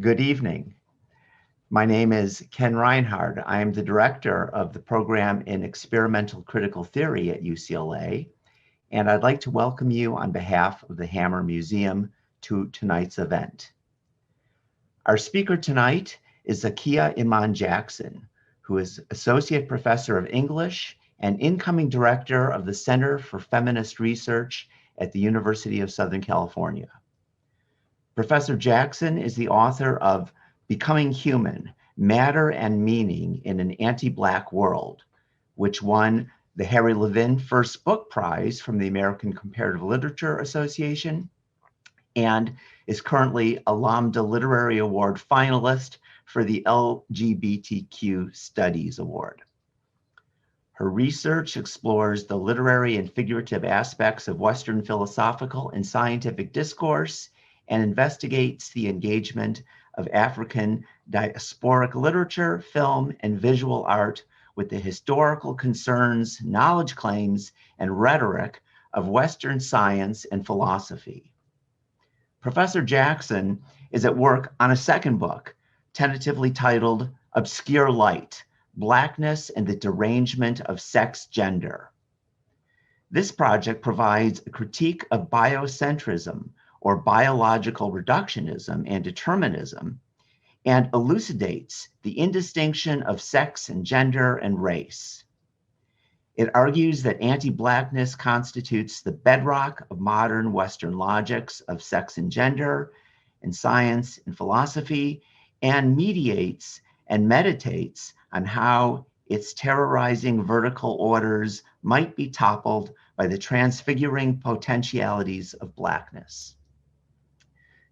Good evening. My name is Ken Reinhard. I am the director of the program in experimental critical theory at UCLA, and I'd like to welcome you on behalf of the Hammer Museum to tonight's event. Our speaker tonight is Zakiyyah Iman Jackson, who is Associate Professor of English and incoming Director of the Center for Feminist Research at the University of Southern California. Professor Jackson is the author of Becoming Human, Matter and Meaning in an Anti-Black World, which won the Harry Levin First Book Prize from the American Comparative Literature Association, and is currently a Lambda Literary Award finalist for the LGBTQ Studies Award. Her research explores the literary and figurative aspects of Western philosophical and scientific discourse and investigates the engagement of African diasporic literature, film, and visual art with the historical concerns, knowledge claims, and rhetoric of Western science and philosophy. Professor Jackson is at work on a second book, tentatively titled Obscure Light, Blackness and the Derangement of Sex Gender. This project provides a critique of biocentrism, or biological reductionism and determinism, and elucidates the indistinction of sex and gender and race. It argues that anti-Blackness constitutes the bedrock of modern Western logics of sex and gender, and science and philosophy, and mediates and meditates on how its terrorizing vertical orders might be toppled by the transfiguring potentialities of Blackness.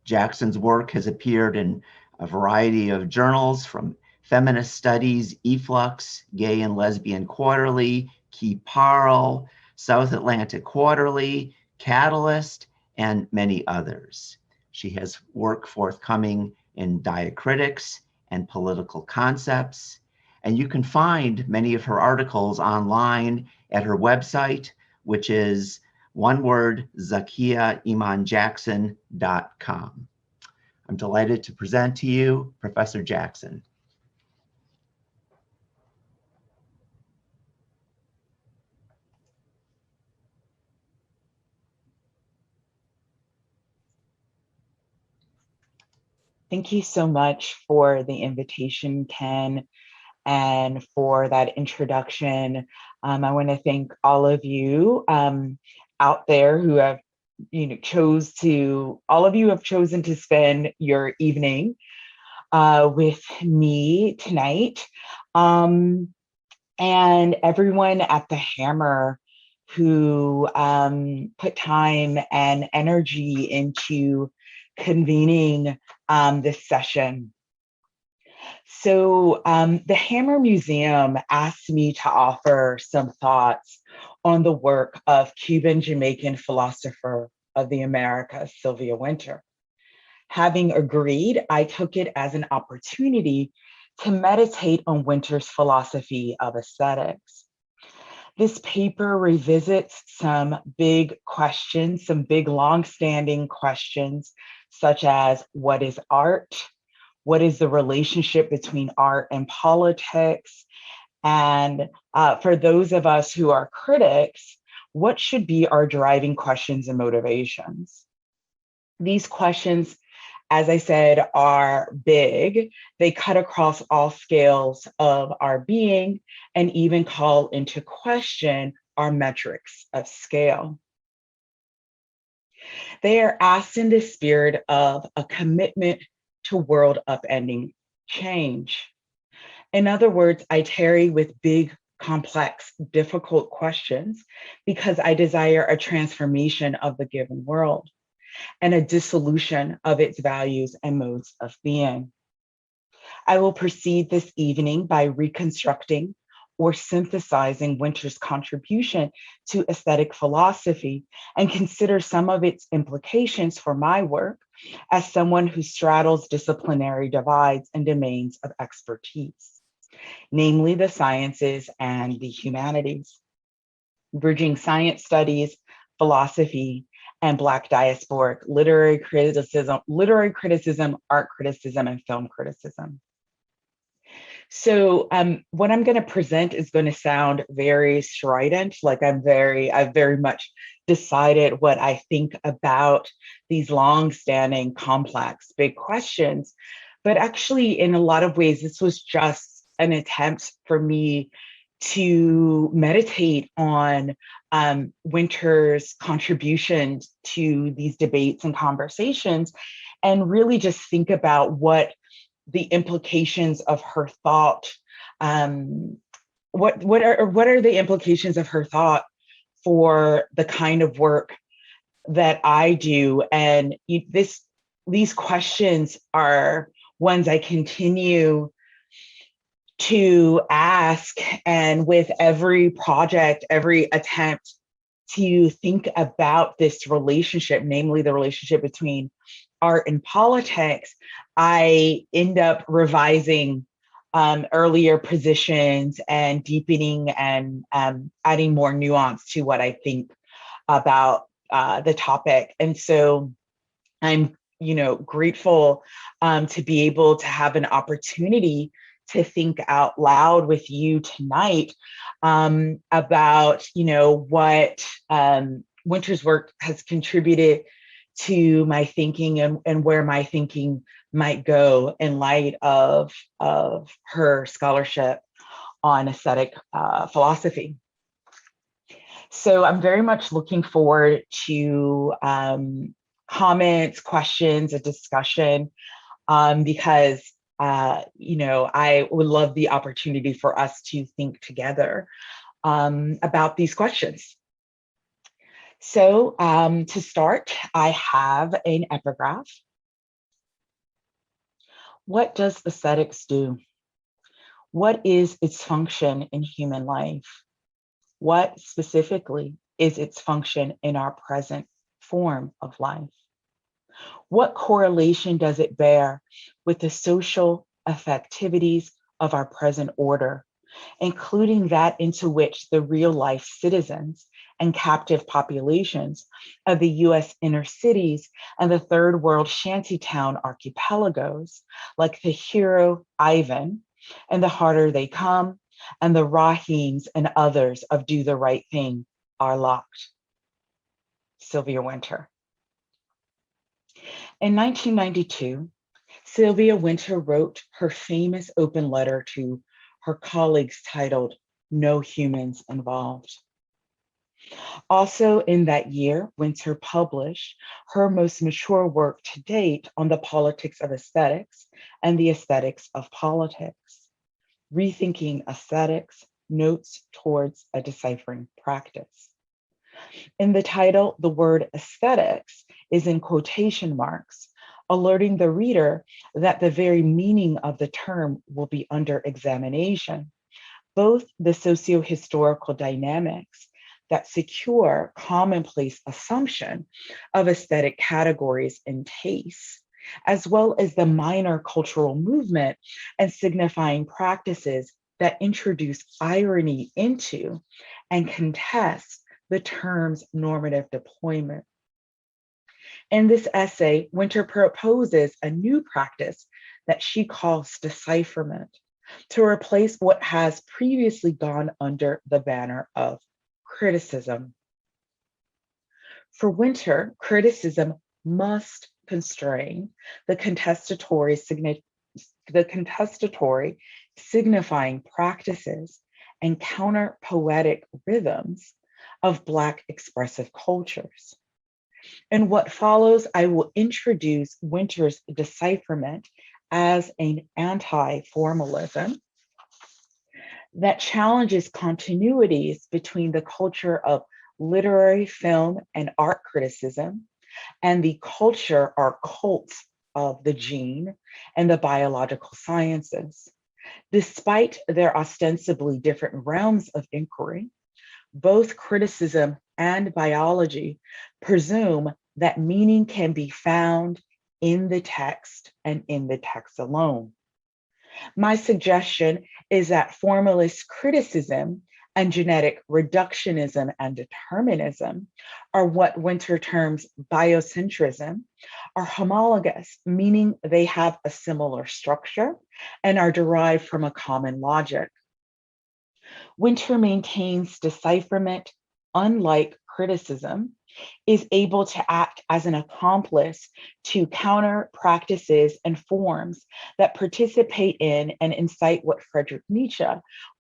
Jackson's work has appeared in a variety of journals, from Feminist Studies, Efflux, Gay and Lesbian Quarterly, Key Parle, South Atlantic Quarterly, Catalyst, and many others. She has work forthcoming in Diacritics and Political Concepts, and you can find many of her articles online at her website, which is one word, ZakiyyahImanJackson.com. I'm delighted to present to you Professor Jackson. Thank you so much for the invitation, Ken, and for that introduction. I want to thank all of you out there who have, all of you have chosen to spend your evening with me tonight. And everyone at the Hammer who put time and energy into convening this session. So the Hammer Museum asked me to offer some thoughts on the work of Cuban-Jamaican philosopher of the Americas, Sylvia Wynter. Having agreed, I took it as an opportunity to meditate on Wynter's philosophy of aesthetics. This paper revisits some big questions, some big long-standing questions, such as what is art? What is the relationship between art and politics? And for those of us who are critics, what should be our driving questions and motivations? These questions, as I said, are big. They cut across all scales of our being and even call into question our metrics of scale. They are asked in the spirit of a commitment to world upending change. In other words, I tarry with big, complex, difficult questions because I desire a transformation of the given world and a dissolution of its values and modes of being. I will proceed this evening by reconstructing or synthesizing Wynter's contribution to aesthetic philosophy and consider some of its implications for my work as someone who straddles disciplinary divides and domains of expertise, namely the sciences and the humanities, bridging science studies, philosophy, and Black diasporic literary criticism, art criticism, and film criticism. So what I'm going to present is going to sound very strident, like I've very much decided what I think about these long-standing, complex, big questions. But actually, in a lot of ways, this was just an attempt for me to meditate on Wynter's contributions to these debates and conversations, and really just think about what the implications of her thought. What are the implications of her thought for the kind of work that I do? And these questions are ones I continue to ask, and with every project, every attempt to think about this relationship, namely the relationship between art and politics, I end up revising earlier positions and deepening and adding more nuance to what I think about the topic. And so I'm, grateful to be able to have an opportunity to think out loud with you tonight about, what Wynter's work has contributed to my thinking and where my thinking might go in light of her scholarship on aesthetic philosophy. So I'm very much looking forward to comments, questions, a discussion, because I would love the opportunity for us to think together about these questions. So to start, I have an epigraph. What does aesthetics do? What is its function in human life? What specifically is its function in our present form of life? What correlation does it bear with the social affectivities of our present order, including that into which the real life citizens and captive populations of the US inner cities and the third world shantytown archipelagos, like the hero Ivan and The Harder They Come and the Rahims and others of Do the Right Thing, are locked? Sylvia Wynter. In 1992, Sylvia Wynter wrote her famous open letter to her colleagues titled No Humans Involved. Also in that year, Wynter published her most mature work to date on the politics of aesthetics and the aesthetics of politics, Rethinking Aesthetics, Notes Towards a Deciphering Practice. In the title, the word aesthetics is in quotation marks, alerting the reader that the very meaning of the term will be under examination. Both the socio-historical dynamics that secure commonplace assumption of aesthetic categories and tastes, as well as the minor cultural movement and signifying practices that introduce irony into and contest the term's normative deployment. In this essay, Wynter proposes a new practice that she calls decipherment to replace what has previously gone under the banner of criticism. For Wynter, criticism must constrain the contestatory signifying practices and counter-poetic rhythms of Black expressive cultures. In what follows, I will introduce Wynter's decipherment as an anti-formalism that challenges continuities between the culture of literary, film, and art criticism and the culture or cults of the gene and the biological sciences. Despite their ostensibly different realms of inquiry, both criticism and biology presume that meaning can be found in the text and in the text alone. My suggestion is that formalist criticism and genetic reductionism and determinism, or what Wynter terms biocentrism, are homologous, meaning they have a similar structure and are derived from a common logic. Wynter maintains decipherment, unlike criticism, is able to act as an accomplice to counter practices and forms that participate in and incite what Friedrich Nietzsche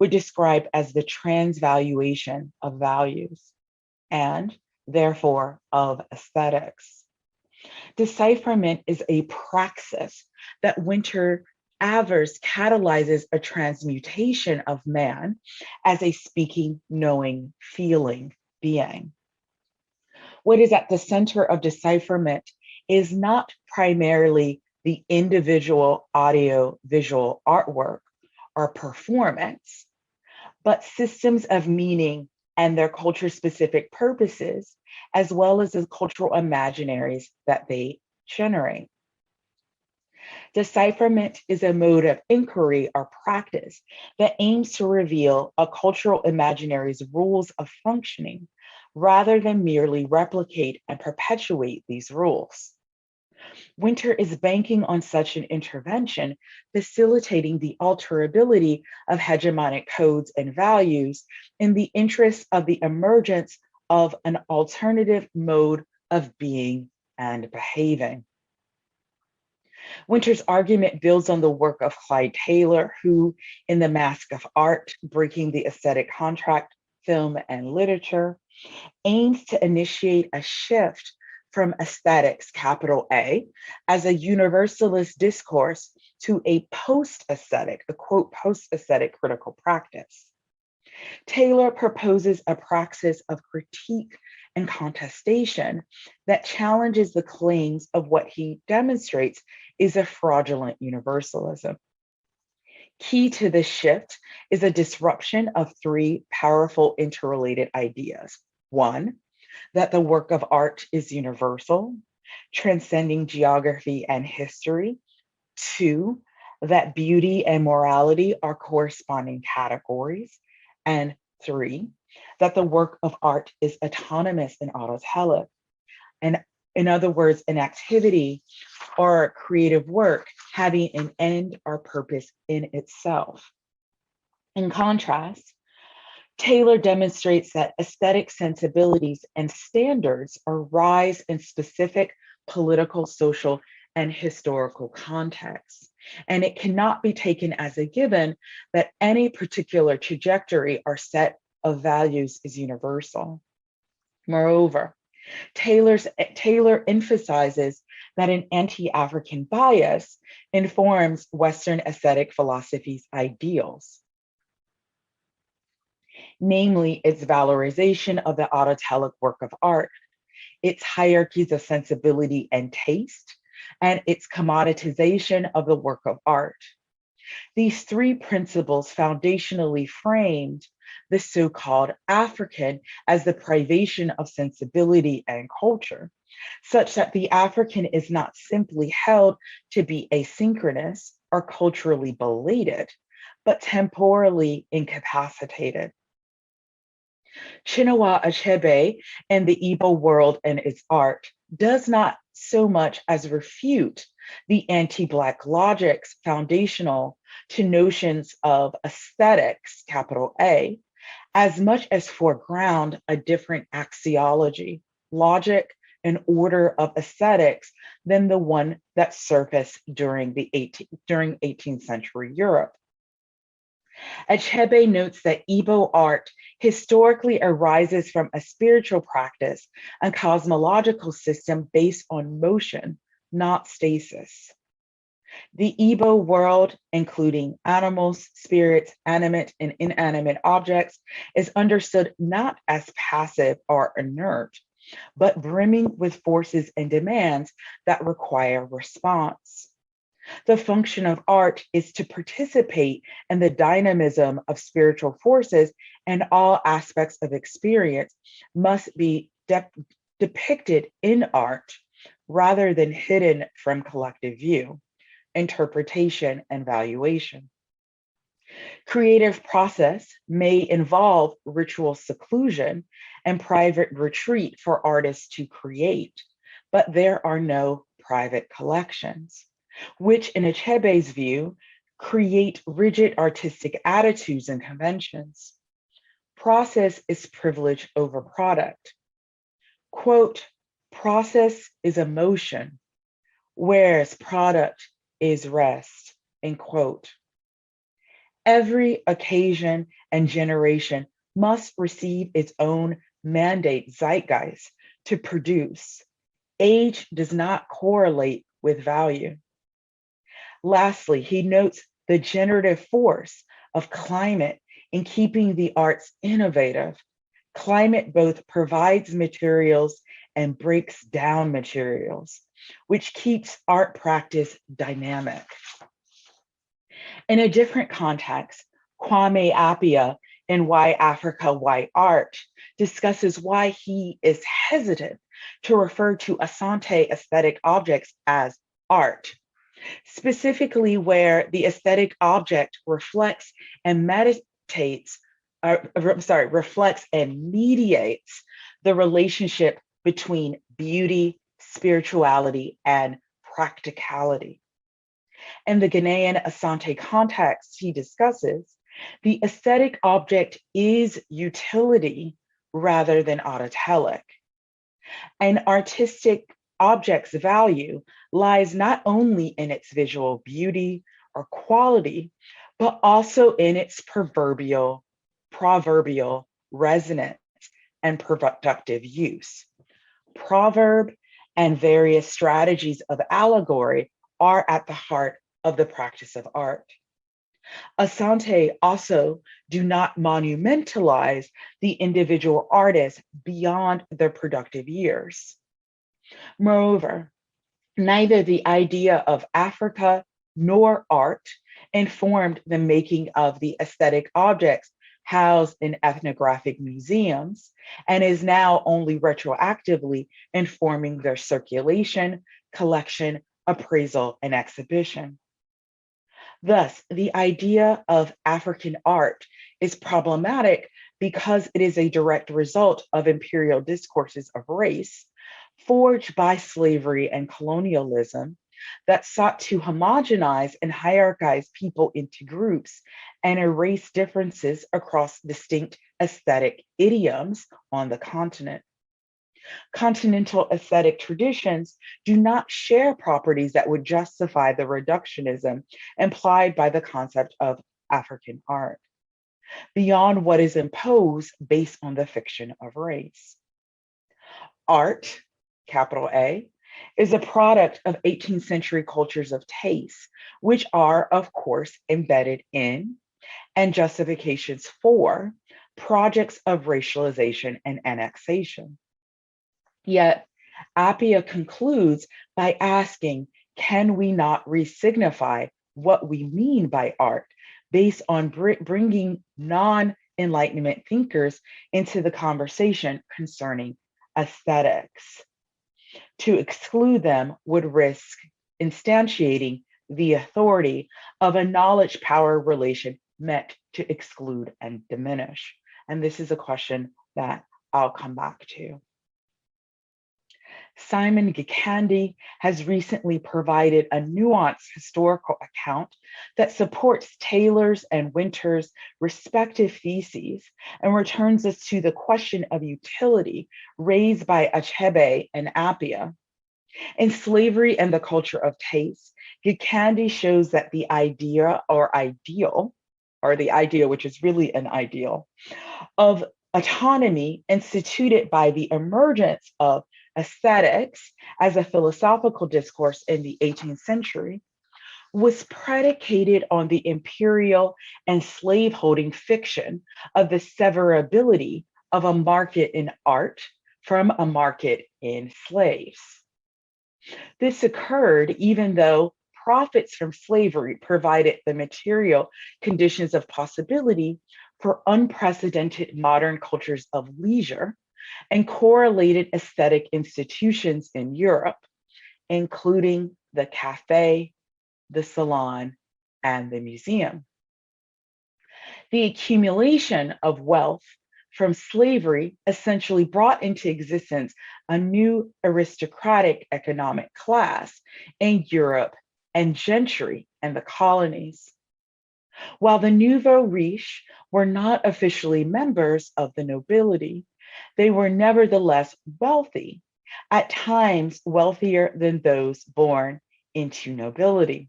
would describe as the transvaluation of values and, therefore, of aesthetics. Decipherment is a praxis that Wynter avers catalyzes a transmutation of man as a speaking, knowing, feeling being. What is at the center of decipherment is not primarily the individual audio-visual artwork or performance, but systems of meaning and their culture-specific purposes, as well as the cultural imaginaries that they generate. Decipherment is a mode of inquiry or practice that aims to reveal a cultural imaginary's rules of functioning rather than merely replicate and perpetuate these rules. Wynter is banking on such an intervention, facilitating the alterability of hegemonic codes and values in the interest of the emergence of an alternative mode of being and behaving. Wynter's argument builds on the work of Clyde Taylor, who, in The Mask of Art, Breaking the Aesthetic Contract, Film and Literature, aims to initiate a shift from aesthetics, capital A, as a universalist discourse to a post-aesthetic, a quote, post-aesthetic critical practice. Taylor proposes a praxis of critique and contestation that challenges the claims of what he demonstrates is a fraudulent universalism. Key to this shift is a disruption of three powerful interrelated ideas. One, that the work of art is universal, transcending geography and history. Two, that beauty and morality are corresponding categories. And three, that the work of art is autonomous and autotelic. And in other words, an activity or creative work having an end or purpose in itself. In contrast, Taylor demonstrates that aesthetic sensibilities and standards arise in specific political, social, and historical contexts. And it cannot be taken as a given that any particular trajectory or set of values is universal. Moreover, Taylor emphasizes that an anti-African bias informs Western aesthetic philosophy's ideals, namely its valorization of the autotelic work of art, its hierarchies of sensibility and taste, and its commoditization of the work of art. These three principles foundationally framed the so-called African as the privation of sensibility and culture, such that the African is not simply held to be asynchronous or culturally belated, but temporally incapacitated. Chinua Achebe and the Igbo world and its art does not so much as refute the anti-Black logics foundational to notions of aesthetics, capital A, as much as foreground a different axiology, logic, and order of aesthetics than the one that surfaced during 18th century Europe. Achebe notes that Igbo art historically arises from a spiritual practice and cosmological system based on motion, not stasis. The Igbo world, including animals, spirits, animate and inanimate objects, is understood not as passive or inert, but brimming with forces and demands that require response. The function of art is to participate in the dynamism of spiritual forces, and all aspects of experience must be depicted in art rather than hidden from collective view, interpretation, and valuation. Creative process may involve ritual seclusion and private retreat for artists to create, but there are no private collections, which in Achebe's view, create rigid artistic attitudes and conventions. Process is privilege over product. Quote, process is emotion, whereas product is rest, end quote. Every occasion and generation must receive its own mandate zeitgeist to produce. Age does not correlate with value. Lastly, he notes the generative force of climate in keeping the arts innovative. Climate both provides materials and breaks down materials, which keeps art practice dynamic. In a different context, Kwame Appiah in Why Africa, Why Art discusses why he is hesitant to refer to Asante aesthetic objects as art, specifically where the aesthetic object reflects and reflects and mediates the relationship between beauty, spirituality, and practicality. In the Ghanaian Asante context he discusses, the aesthetic object is utility rather than autotelic. An artistic object's value lies not only in its visual beauty or quality, but also in its proverbial resonance and productive use. Proverb and various strategies of allegory are at the heart of the practice of art. Asante also do not monumentalize the individual artist beyond their productive years. Moreover, neither the idea of Africa nor art informed the making of the aesthetic objects housed in ethnographic museums, and is now only retroactively informing their circulation, collection, appraisal, and exhibition. Thus, the idea of African art is problematic because it is a direct result of imperial discourses of race forged by slavery and colonialism that sought to homogenize and hierarchize people into groups and erase differences across distinct aesthetic idioms on the continent. Continental aesthetic traditions do not share properties that would justify the reductionism implied by the concept of African art, beyond what is imposed based on the fiction of race. Art, capital A, is a product of 18th century cultures of taste, which are, of course, embedded in and justifications for projects of racialization and annexation. Yet, Appiah concludes by asking, can we not re-signify what we mean by art based on bringing non-Enlightenment thinkers into the conversation concerning aesthetics? To exclude them would risk instantiating the authority of a knowledge-power relation meant to exclude and diminish. And this is a question that I'll come back to. Simon Gikandi has recently provided a nuanced historical account that supports Taylor's and Wynter's respective theses and returns us to the question of utility raised by Achebe and Appiah. In Slavery and the Culture of Taste, Gikandi shows that the idea or ideal, or the idea which is really an ideal, of autonomy instituted by the emergence of aesthetics as a philosophical discourse in the 18th century was predicated on the imperial and slaveholding fiction of the severability of a market in art from a market in slaves. This occurred even though profits from slavery provided the material conditions of possibility for unprecedented modern cultures of leisure and correlated aesthetic institutions in Europe, including the cafe, the salon, and the museum. The accumulation of wealth from slavery essentially brought into existence a new aristocratic economic class in Europe and gentry in the colonies. While the nouveau riche were not officially members of the nobility, they were nevertheless wealthy, at times wealthier than those born into nobility.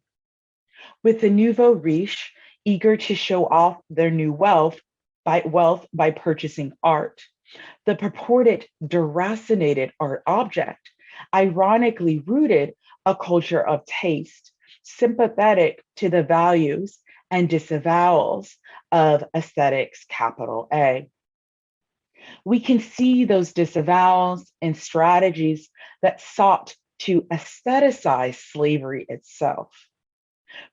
With the nouveau riche eager to show off their new wealth by purchasing art, the purported deracinated art object ironically rooted a culture of taste, sympathetic to the values and disavowals of aesthetics, capital A. We can see those disavowals in strategies that sought to aestheticize slavery itself.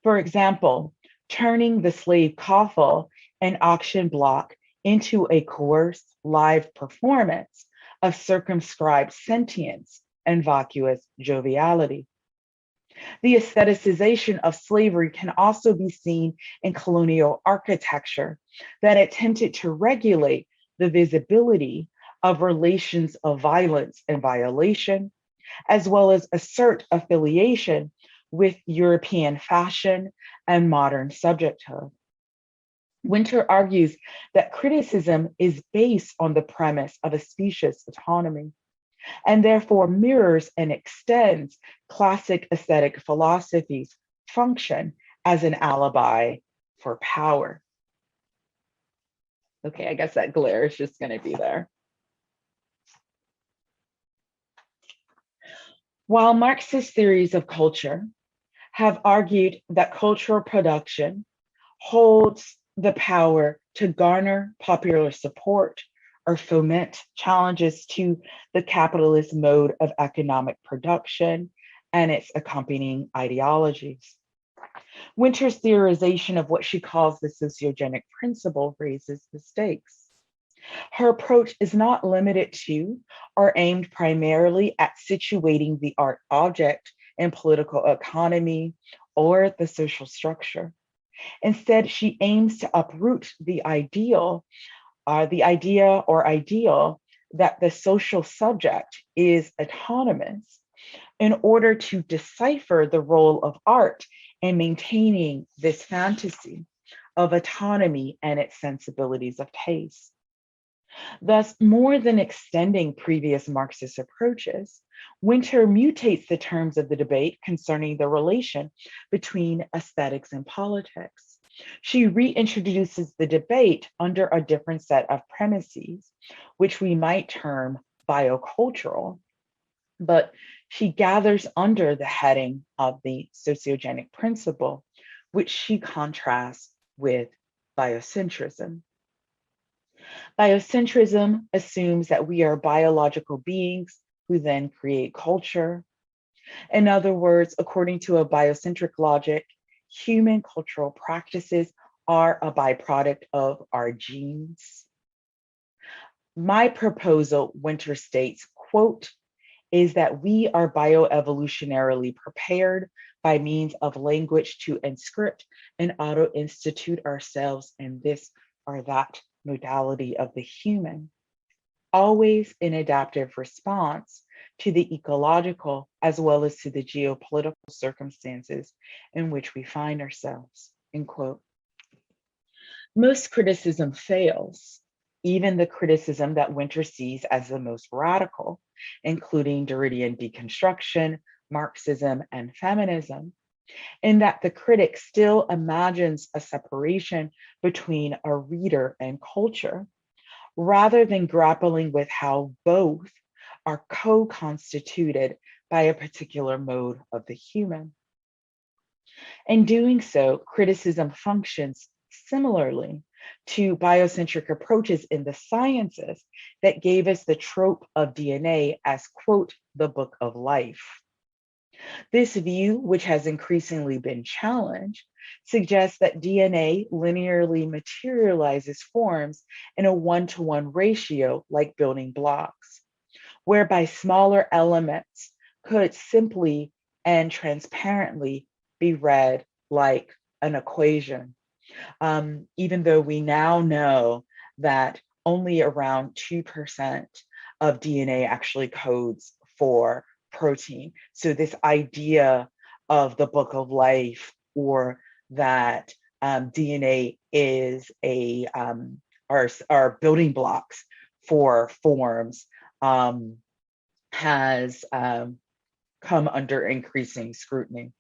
For example, turning the slave coffle and auction block into a coerced live performance of circumscribed sentience and vacuous joviality. The aestheticization of slavery can also be seen in colonial architecture that attempted to regulate the visibility of relations of violence and violation, as well as assert affiliation with European fashion and modern subjecthood. Wynter argues that criticism is based on the premise of a specious autonomy, and therefore mirrors and extends classic aesthetic philosophy's function as an alibi for power. Okay, I guess that glare is just going to be there. While Marxist theories of culture have argued that cultural production holds the power to garner popular support or foment challenges to the capitalist mode of economic production and its accompanying ideologies. Wynter's theorization of what she calls the sociogenic principle raises the stakes. Her approach is not limited to or aimed primarily at situating the art object in political economy or the social structure. Instead, she aims to uproot the idea or ideal that the social subject is autonomous in order to decipher the role of art in maintaining this fantasy of autonomy and its sensibilities of taste. Thus, more than extending previous Marxist approaches, Wynter mutates the terms of the debate concerning the relation between aesthetics and politics. She reintroduces the debate under a different set of premises, which we might term biocultural, but she gathers under the heading of the sociogenic principle, which she contrasts with biocentrism. Biocentrism assumes that we are biological beings who then create culture. In other words, according to a biocentric logic, human cultural practices are a byproduct of our genes. My proposal, Wynter states, quote, is that we are bioevolutionarily prepared by means of language to inscript and auto-institute ourselves in this or that modality of the human, always in adaptive response to the ecological as well as to the geopolitical circumstances in which we find ourselves, end quote. Most criticism fails, even the criticism that Wynter sees as the most radical, including Derridian deconstruction, Marxism, and feminism, in that the critic still imagines a separation between a reader and culture, rather than grappling with how both are co-constituted by a particular mode of the human. In doing so, criticism functions similarly to biocentric approaches in the sciences that gave us the trope of DNA as, quote, the book of life. This view, which has increasingly been challenged, suggests that DNA linearly materializes forms in a one-to-one ratio like building blocks, whereby smaller elements could simply and transparently be read like an equation, Even though we now know that only around 2% of DNA actually codes for protein. So this idea of the book of life, or that DNA is our building blocks for forms, has come under increasing scrutiny.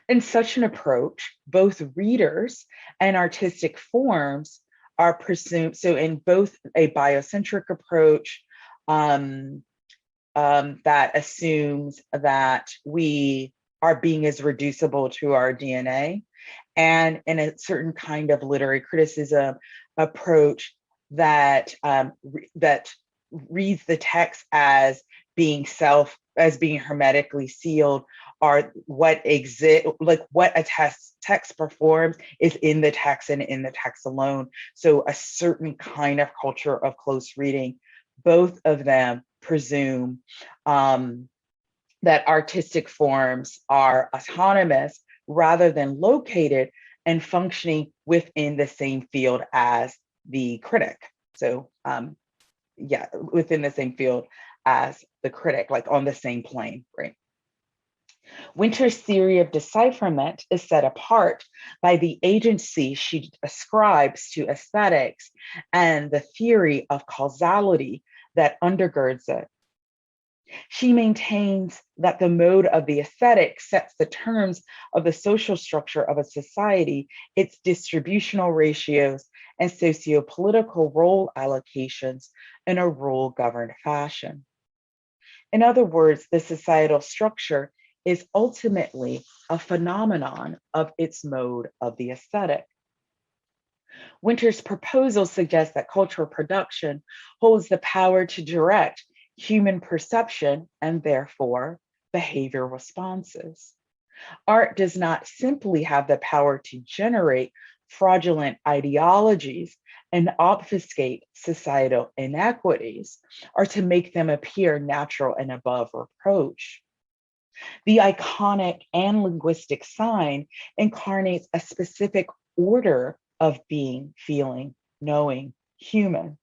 In such an approach, both readers and artistic forms are presumed, so in both a biocentric approach that assumes that our being is reducible to our DNA, and in a certain kind of literary criticism approach that that reads the text as being hermetically sealed, are what a text performs is in the text and in the text alone. So a certain kind of culture of close reading, both of them presume that artistic forms are autonomous rather than located and functioning within the same field as the critic. So within the same field as the critic, like on the same plane, right? Wynter's theory of decipherment is set apart by the agency she ascribes to aesthetics and the theory of causality that undergirds it. She maintains that the mode of the aesthetic sets the terms of the social structure of a society, its distributional ratios, and socio-political role allocations in a rule-governed fashion. In other words, the societal structure is ultimately a phenomenon of its mode of the aesthetic. Wynter's proposal suggests that cultural production holds the power to direct human perception and therefore behavior responses. Art does not simply have the power to generate fraudulent ideologies and obfuscate societal inequities, or to make them appear natural and above reproach. The iconic and linguistic sign incarnates a specific order of being, feeling, knowing, human.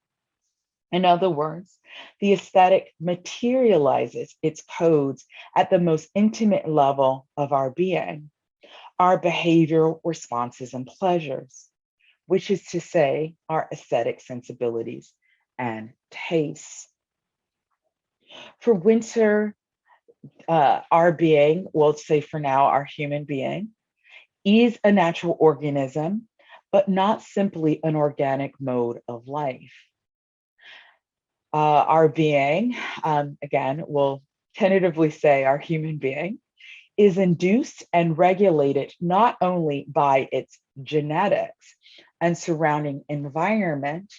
In other words, the aesthetic materializes its codes at the most intimate level of our being, our behavioral responses and pleasures, which is to say, our aesthetic sensibilities and tastes. For Wynter, our being, we'll say for now, our human being, is a natural organism, but not simply an organic mode of life. Our being, again, we'll tentatively say our human being, is induced and regulated not only by its genetics and surrounding environment,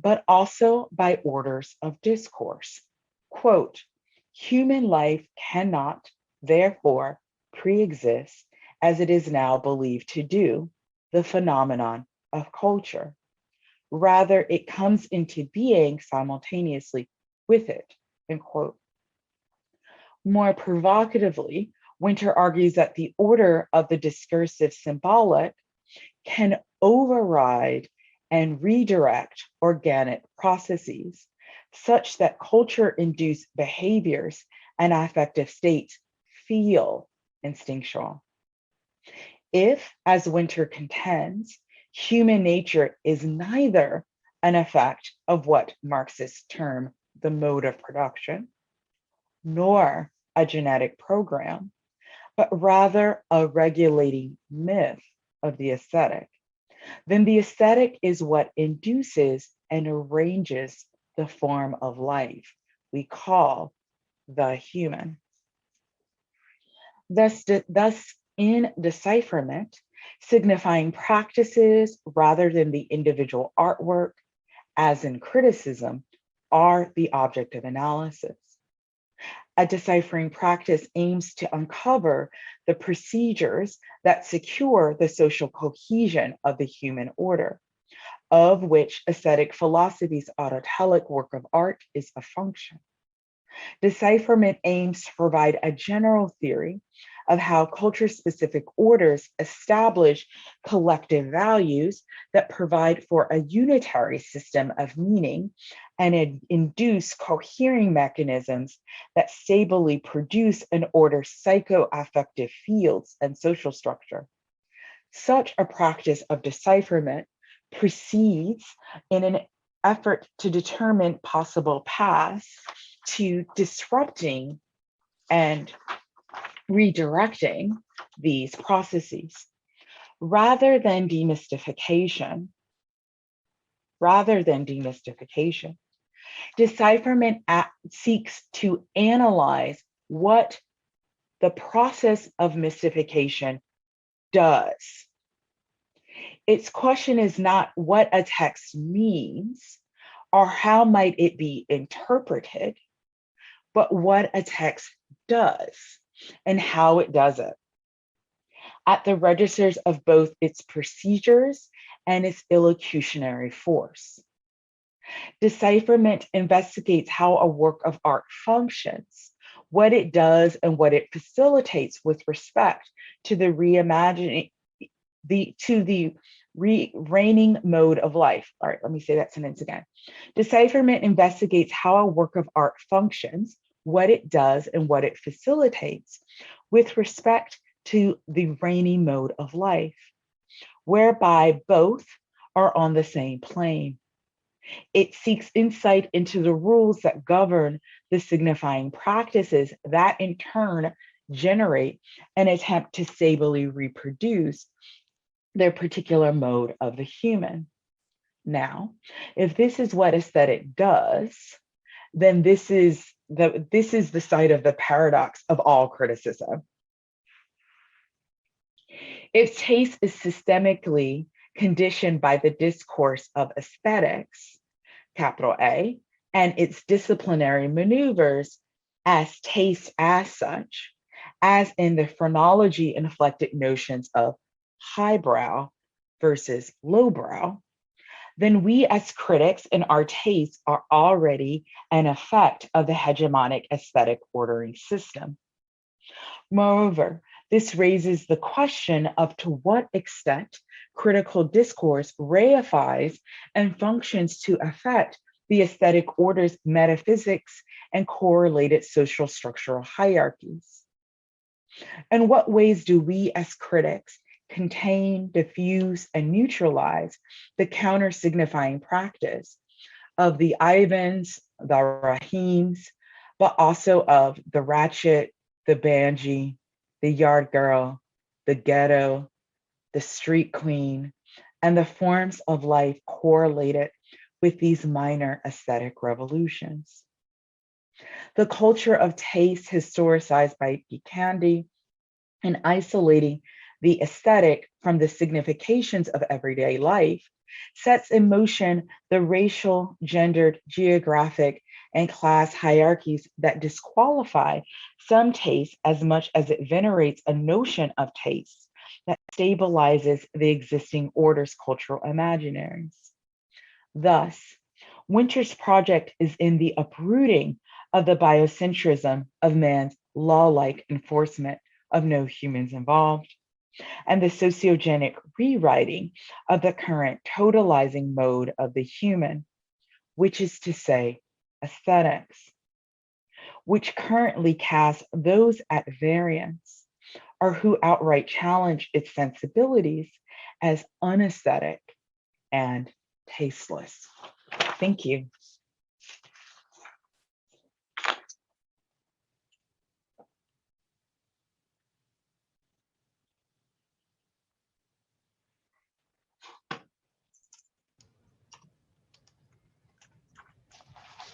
but also by orders of discourse. Quote, human life cannot, therefore, pre-exist as it is now believed to do, the phenomenon of culture. Rather, it comes into being simultaneously with it, end quote. More provocatively, Wynter argues that the order of the discursive symbolic can override and redirect organic processes, such that culture-induced behaviors and affective states feel instinctual. If, as Wynter contends, human nature is neither an effect of what Marxists term the mode of production, nor a genetic program, but rather a regulating myth of the aesthetic, then the aesthetic is what induces and arranges the form of life we call the human. Thus in decipherment, signifying practices rather than the individual artwork, as in criticism, are the object of analysis. A deciphering practice aims to uncover the procedures that secure the social cohesion of the human order, of which aesthetic philosophy's autotelic work of art is a function. Decipherment aims to provide a general theory of how culture-specific orders establish collective values that provide for a unitary system of meaning and induce cohering mechanisms that stably produce and order psychoaffective fields and social structure. Such a practice of decipherment proceeds in an effort to determine possible paths to disrupting and redirecting these processes. Rather than demystification, decipherment seeks to analyze what the process of mystification does. Its question is not what a text means or how might it be interpreted, but what a text does and how it does it at the registers of both its procedures and its illocutionary force. Decipherment investigates how a work of art functions, what it does and what it facilitates with respect to the reimagining, the reigning mode of life. All right, let me say that sentence again. Decipherment investigates how a work of art functions, what it does and what it facilitates with respect to the reigning mode of life, whereby both are on the same plane. It seeks insight into the rules that govern the signifying practices that in turn generate an attempt to stably reproduce their particular mode of the human. Now, if this is what aesthetic does, then this is the site of the paradox of all criticism. If taste is systemically conditioned by the discourse of aesthetics, capital A, and its disciplinary maneuvers as taste as such, as in the phrenology-inflected notions of highbrow versus lowbrow, then we as critics and our tastes are already an effect of the hegemonic aesthetic ordering system. Moreover, this raises the question of to what extent critical discourse reifies and functions to affect the aesthetic order's metaphysics and correlated social structural hierarchies. In what ways do we as critics contain, diffuse, and neutralize the counter-signifying practice of the Ivans, the Rahims, but also of the ratchet, the banji, the yard girl, the ghetto, the street queen, and the forms of life correlated with these minor aesthetic revolutions. The culture of taste historicized by Gikandi and isolating the aesthetic from the significations of everyday life sets in motion the racial, gendered, geographic, and class hierarchies that disqualify some taste as much as it venerates a notion of taste that stabilizes the existing order's cultural imaginaries. Thus, Wynter's project is in the uprooting of the biocentrism of man's law-like enforcement of no humans involved, and the sociogenic rewriting of the current totalizing mode of the human, which is to say, aesthetics, which currently casts those at variance or who outright challenge its sensibilities as unaesthetic and tasteless. Thank you.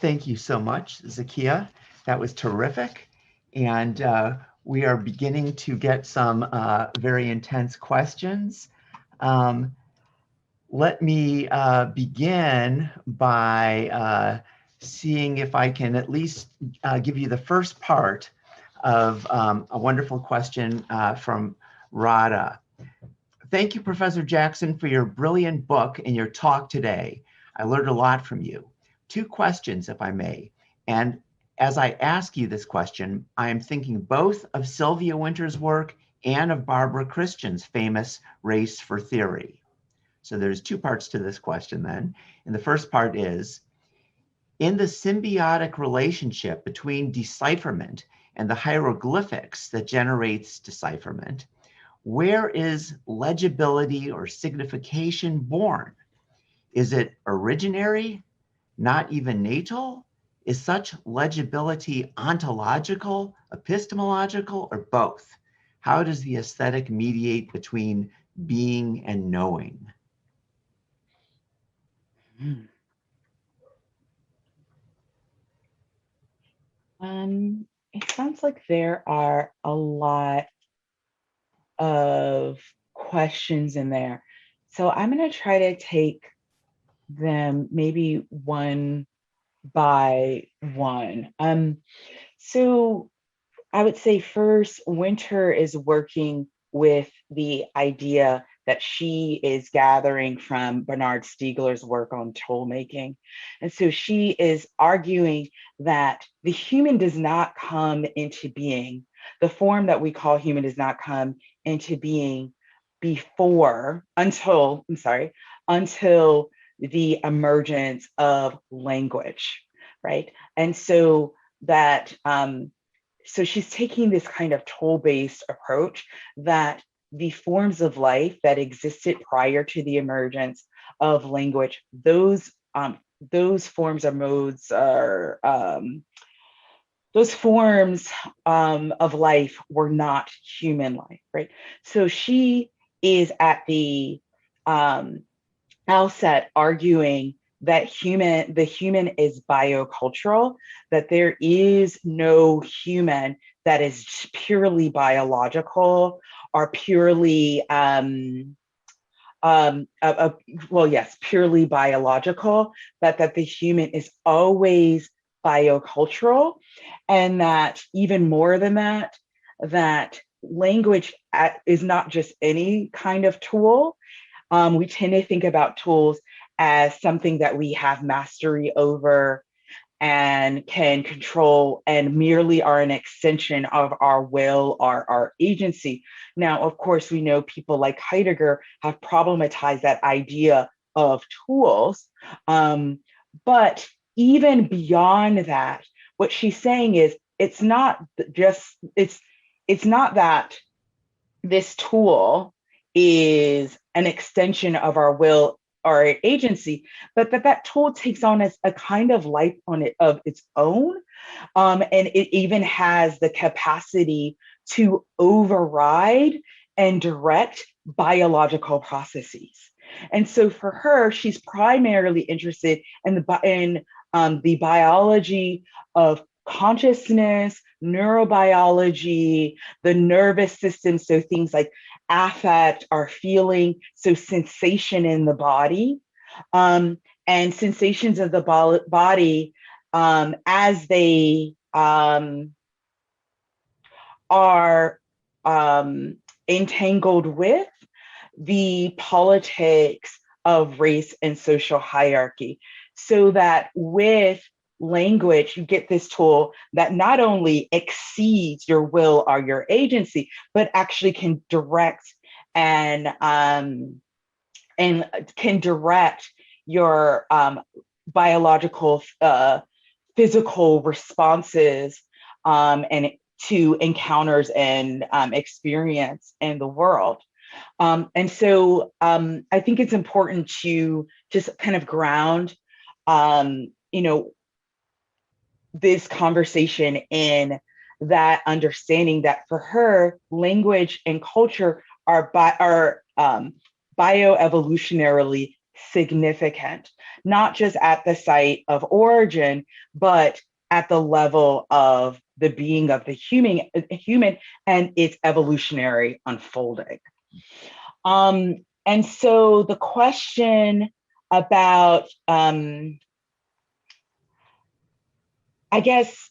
Thank you so much, Zakiyyah. That was terrific. And we are beginning to get some very intense questions. Let me begin by seeing if I can at least give you the first part of a wonderful question from Radha. Thank you, Professor Jackson, for your brilliant book and your talk today. I learned a lot from you. 2 questions, if I may. And as I ask you this question, I am thinking both of Sylvia Wynter's work and of Barbara Christian's famous Race for Theory. So there's two parts to this question then. And the first part is, in the symbiotic relationship between decipherment and the hieroglyphics that generates decipherment, where is legibility or signification born? Is it originary, not even natal? Is such legibility ontological, epistemological, or both? How does the aesthetic mediate between being and knowing? It sounds like there are a lot of questions in there. So I'm going to try to take them maybe one by one. So I would say first, Wynter is working with the idea that she is gathering from Bernard Stiegler's work on tool making. And so she is arguing that the human does not come into being, the form that we call human does not come into being until the emergence of language, right? And so that, so she's taking this kind of tool-based approach that the forms of life that existed prior to the emergence of language, those forms or modes are, those forms of life were not human life, right? So she is at the outset arguing that the human is biocultural, that there is no human that is purely biological or purely, purely biological, but that the human is always biocultural, and that even more than that, that language is not just any kind of tool. We tend to think about tools as something that we have mastery over and can control and merely are an extension of our will or our agency. Now, of course, we know people like Heidegger have problematized that idea of tools. But even beyond that, what she's saying is it's not that this tool is an extension of our will or agency, but that tool takes on as a kind of life on it of its own. And it even has the capacity to override and direct biological processes. And so for her, she's primarily interested in the biology of consciousness, neurobiology, the nervous system, so things like affect or feeling, so sensation in the body, and sensations of the body as they are entangled with the politics of race and social hierarchy. So that with language, you get this tool that not only exceeds your will or your agency, but actually can direct and can direct your biological, physical responses and to encounters and experience in the world. And so I think it's important to just kind of ground, this conversation in that understanding that for her, language and culture are bioevolutionarily significant, not just at the site of origin, but at the level of the being of the human and its evolutionary unfolding. And so the question about, I guess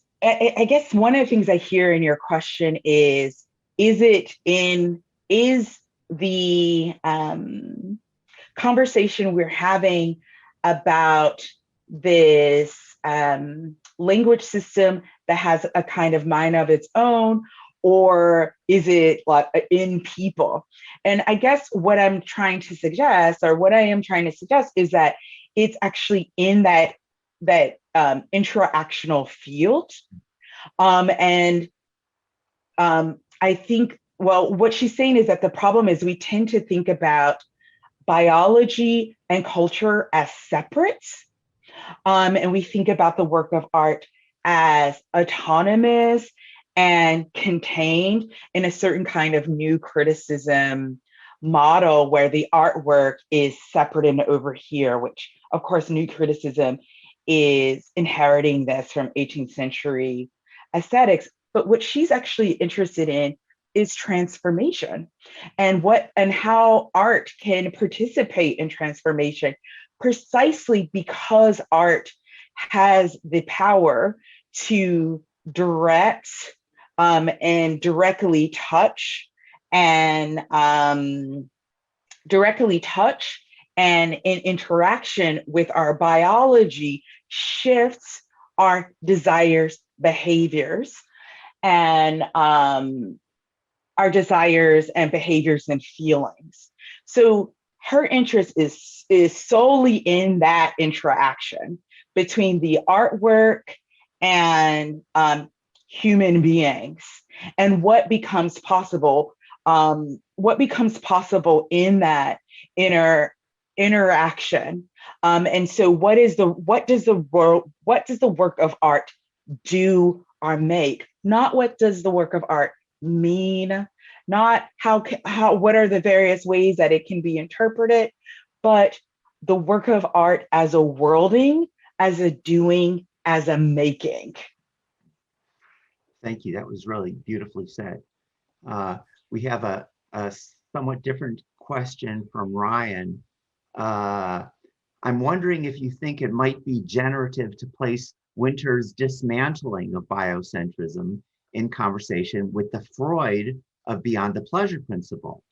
one of the things I hear in your question is the conversation we're having about this language system that has a kind of mind of its own, or is it like in people? And I guess what I'm trying to suggest, or what I am trying to suggest, is that it's actually in that interactional field. And I think, well, what she's saying is that the problem is we tend to think about biology and culture as separate. And we think about the work of art as autonomous and contained in a certain kind of new criticism model where the artwork is separate and over here, which of course, new criticism is inheriting this from 18th century aesthetics. But what she's actually interested in is transformation and how art can participate in transformation, precisely because art has the power to direct and directly touch and in interaction with our biology shifts our desires, behaviors, and our desires and behaviors and feelings. So her interest is solely in that interaction between the artwork and human beings, and what becomes possible in that interaction. And so what does the work of art do or make? Not what does the work of art mean, not what are the various ways that it can be interpreted, but the work of art as a worlding, as a doing, as a making. Thank you. That was really beautifully said. We have a somewhat different question from Ryan. I'm wondering if you think it might be generative to place Wynter's dismantling of biocentrism in conversation with the Freud of Beyond the Pleasure Principle.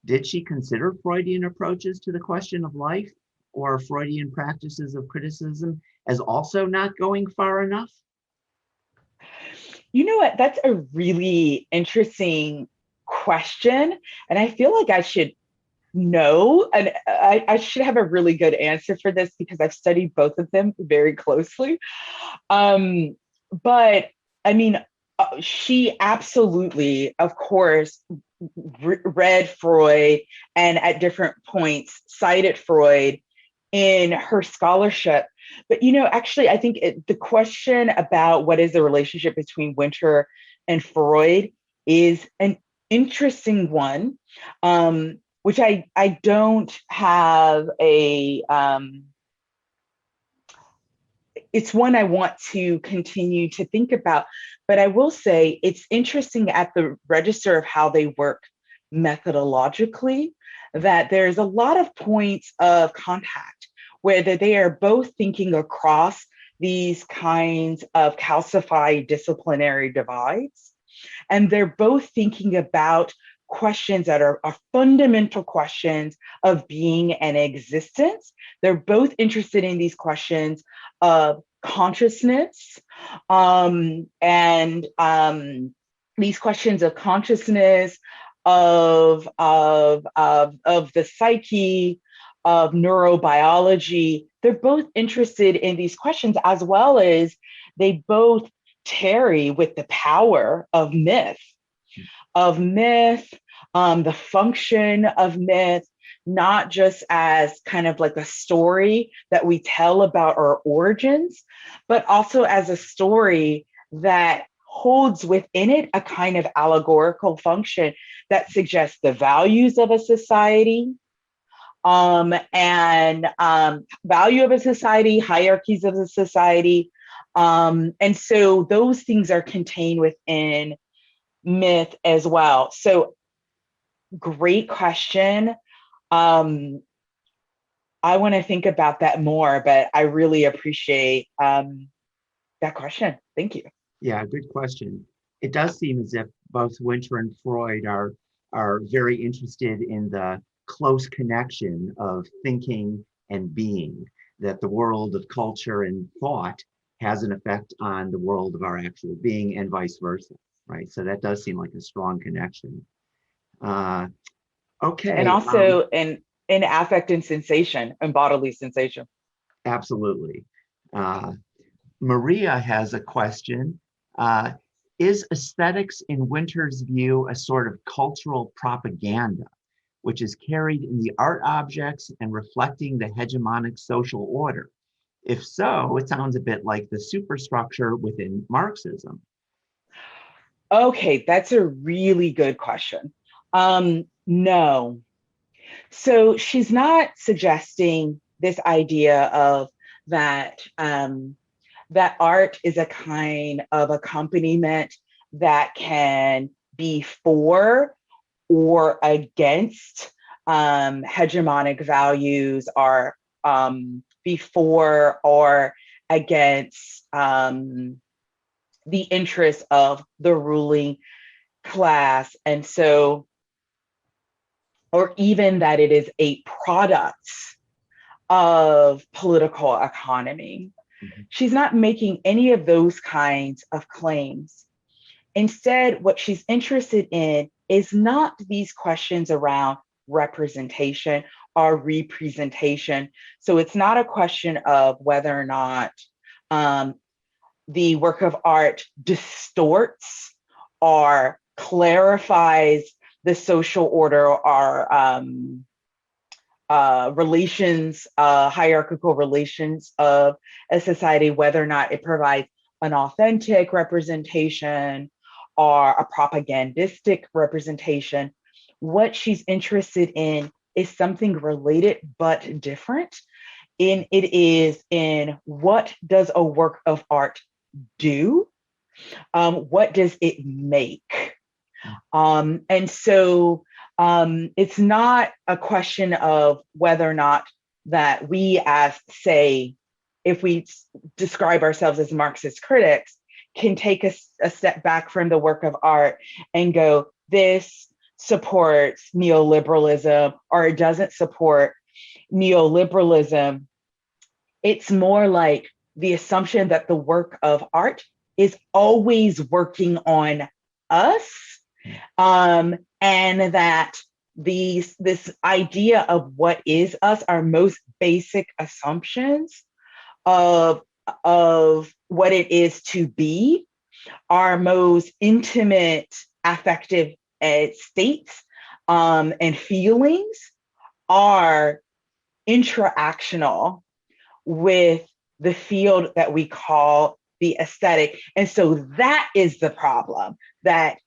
Did she consider Freudian approaches to the question of life or Freudian practices of criticism as also not going far enough? You know what? That's a really interesting question. And I feel like I should know, and I should have a really good answer for this because I've studied both of them very closely. But I mean, she absolutely, of course, read Freud and at different points cited Freud in her scholarship. But, actually, I think the question about what is the relationship between Wynter and Freud is an interesting one, which I don't have it's one I want to continue to think about, but I will say it's interesting at the register of how they work methodologically, that there's a lot of points of contact where they are both thinking across these kinds of calcified disciplinary divides. And they're both thinking about questions that are fundamental questions of being and existence. They're both interested in these questions of consciousness, and these questions of consciousness, of the psyche, of neurobiology. They're both interested in these questions, as well as they both tarry with the power of myth, the function of myth, not just as kind of like a story that we tell about our origins, but also as a story that holds within it a kind of allegorical function that suggests the values of a society, and value of a society, hierarchies of a society. And so those things are contained within myth as well. So great question. I want to think about that more, but I really appreciate that question. Thank you. Yeah, good question. It does seem as if both Wynter and Freud are very interested in the close connection of thinking and being, that the world of culture and thought has an effect on the world of our actual being and vice versa, right? So that does seem like a strong connection. And Okay, also in affect and sensation and bodily sensation. absolutely. Maria has a question. Uh, is aesthetics in Wynter's view a sort of cultural propaganda, which is carried in the art objects and reflecting the hegemonic social order? If so, it sounds a bit like the superstructure within Marxism. Okay, that's a really good question. No. So she's not suggesting this idea of that that art is a kind of accompaniment that can be for or against hegemonic values, or before or against the interests of the ruling class. And so, or even that it is a product of political economy. Mhm. She's not making any of those kinds of claims. Instead, what she's interested in is not these questions around representation or representation. So it's not a question of whether or not the work of art distorts or clarifies the social order or relations, hierarchical relations of a society, whether or not it provides an authentic representation or a propagandistic representation. What she's interested in is something related but different. It is in what does a work of art do? What does it make? And so it's not a question of whether or not that we, as say, if we describe ourselves as Marxist critics, can take a step back from the work of art and go, this supports neoliberalism or it doesn't support neoliberalism. It's more like the assumption that the work of art is always working on us, and that this idea of what is us, our most basic assumptions of what it is to be, our most intimate affective states and feelings are interactional with the field that we call the aesthetic. And so that is the problem that's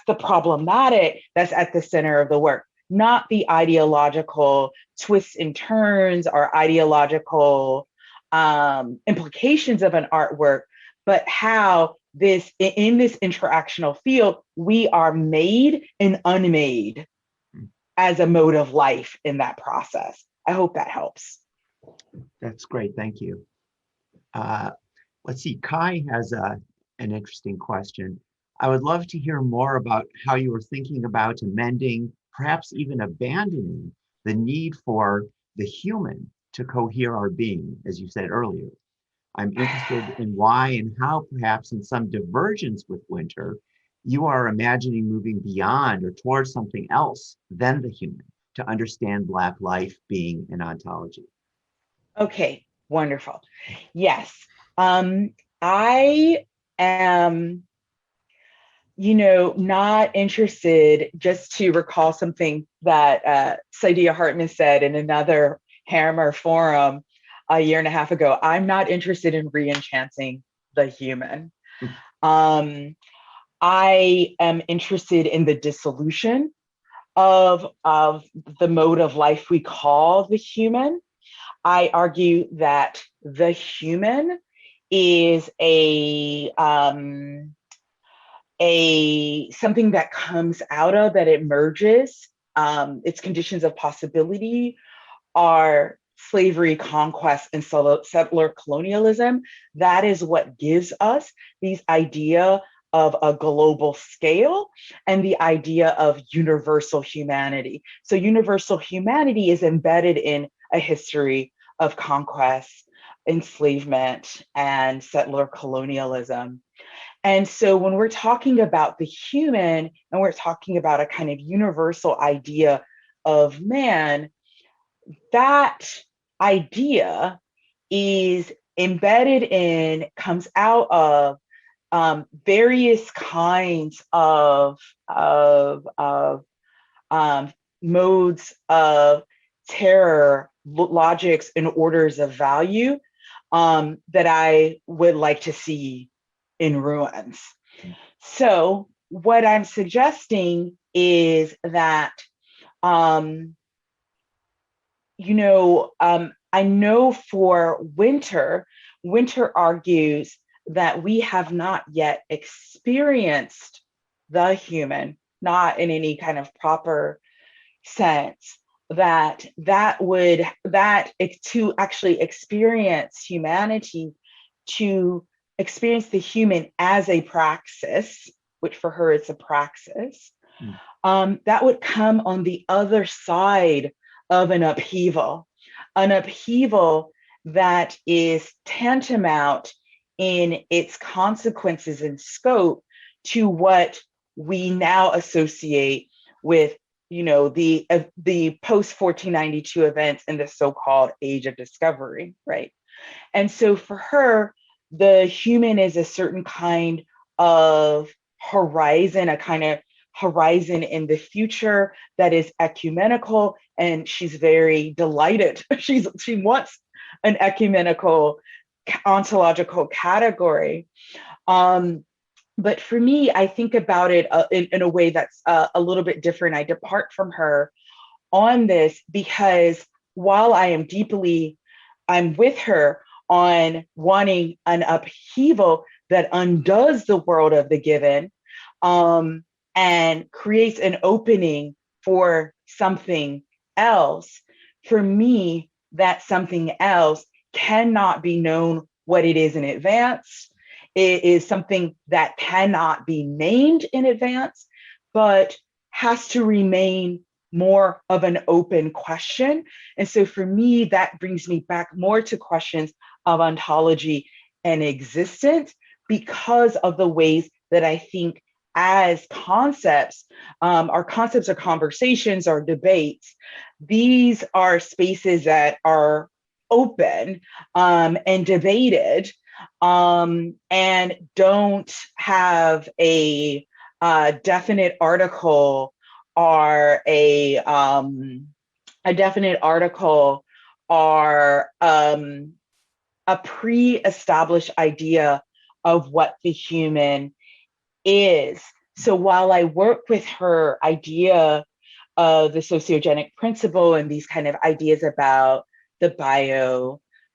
the problematic that's at the center of the work, not the ideological twists and turns or ideological implications of an artwork, but how in this interactional field, we are made and unmade as a mode of life in that process. I hope that helps. That's great, thank you. Let's see, Kai has an interesting question. I would love to hear more about how you were thinking about amending, perhaps even abandoning, the need for the human to cohere our being, as you said earlier. I'm interested in why and how, perhaps in some divergence with Wynter, you are imagining moving beyond or towards something else than the human to understand Black life, being, and ontology. Okay, wonderful. Yes. I am, not interested, just to recall something that Saidiya Hartman said in another Hammer forum a year and a half ago. I'm not interested in re-enchanting the human. I am interested in the dissolution of the mode of life we call the human. I argue that the human is something that comes out of, that emerges. Its conditions of possibility are slavery, conquest, and settler colonialism. That is what gives us these idea of a global scale and the idea of universal humanity. So universal humanity is embedded in a history of conquest, enslavement and settler colonialism. And so when we're talking about the human and we're talking about a kind of universal idea of man, that idea is embedded in, comes out of various kinds of modes of terror, logics, and orders of value that I would like to see in ruins. So what I'm suggesting is that, I know for Wynter argues that we have not yet experienced the human, not in any kind of proper sense, that to actually experience humanity, to experience the human as a praxis, which for her is a praxis, that would come on the other side of an upheaval that is tantamount in its consequences and scope to what we now associate with, the post 1492 events in the so-called Age of Discovery, right? And so for her, the human is a certain kind of horizon, a kind of horizon in the future that is ecumenical, and she's very delighted. She wants an ecumenical ontological category. But for me, I think about it in a way that's a little bit different. I depart from her on this because while I'm with her on wanting an upheaval that undoes the world of the given, and creates an opening for something else. For me, that something else cannot be known what it is in advance. It is something that cannot be named in advance, but has to remain more of an open question. And so for me, that brings me back more to questions of ontology and existence because of the ways that I think as concepts, our concepts are conversations or debates. These are spaces that are open and debated and don't have a definite article or a definite article or a pre-established idea of what the human is. So while I work with her idea of the sociogenic principle and these kind of ideas about the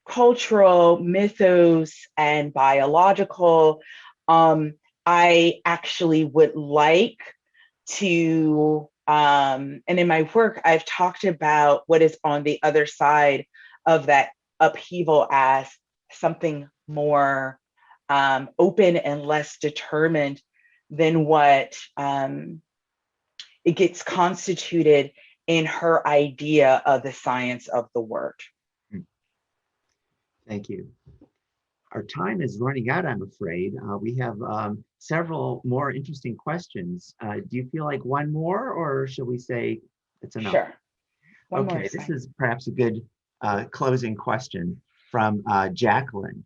biocultural mythos and biological, I actually would like to, and in my work, I've talked about what is on the other side of that upheaval as something more open and less determined than what it gets constituted in her idea of the science of the word. Thank you. Our time is running out, I'm afraid. We have several more interesting questions. Do you feel like one more, or should we say it's enough? Sure. One more Okay, this is perhaps a good closing question from Jacqueline.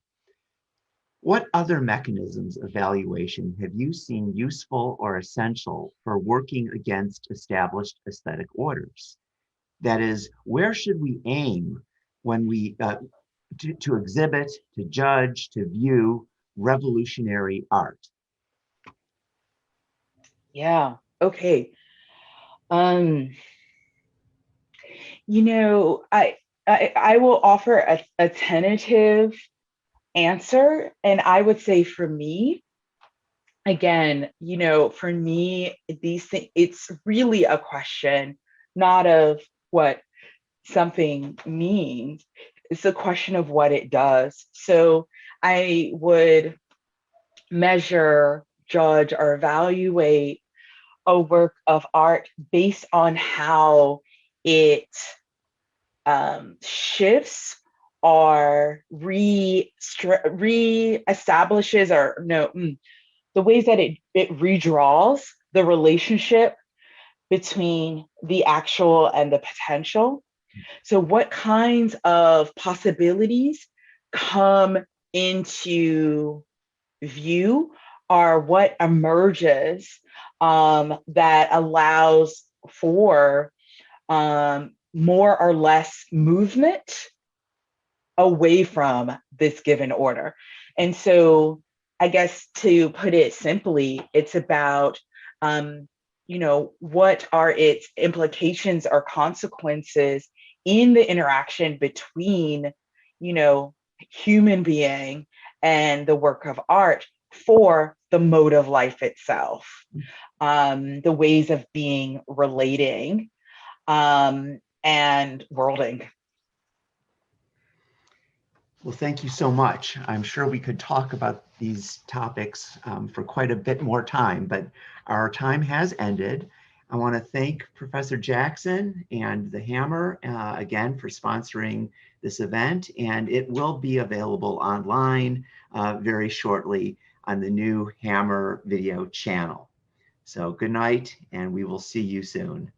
What other mechanisms of evaluation have you seen useful or essential for working against established aesthetic orders? That is, where should we aim when we to exhibit, to judge, to view revolutionary art? Yeah, okay. I will offer a tentative answer, and I would say for me, again, for me, these things, it's really a question not of what something means, it's a question of what it does. So I would measure, judge, or evaluate a work of art based on how it shifts are re-establishes the ways that it redraws the relationship between the actual and the potential. So what kinds of possibilities come into view are what emerges that allows for more or less movement away from this given order. And so I guess to put it simply, it's about, what are its implications or consequences in the interaction between, human being and the work of art for the mode of life itself, the ways of being, relating, and worlding. Well, thank you so much. I'm sure we could talk about these topics for quite a bit more time, but our time has ended. I want to thank Professor Jackson and the Hammer again for sponsoring this event, and it will be available online very shortly on the new Hammer video channel. So good night, and we will see you soon.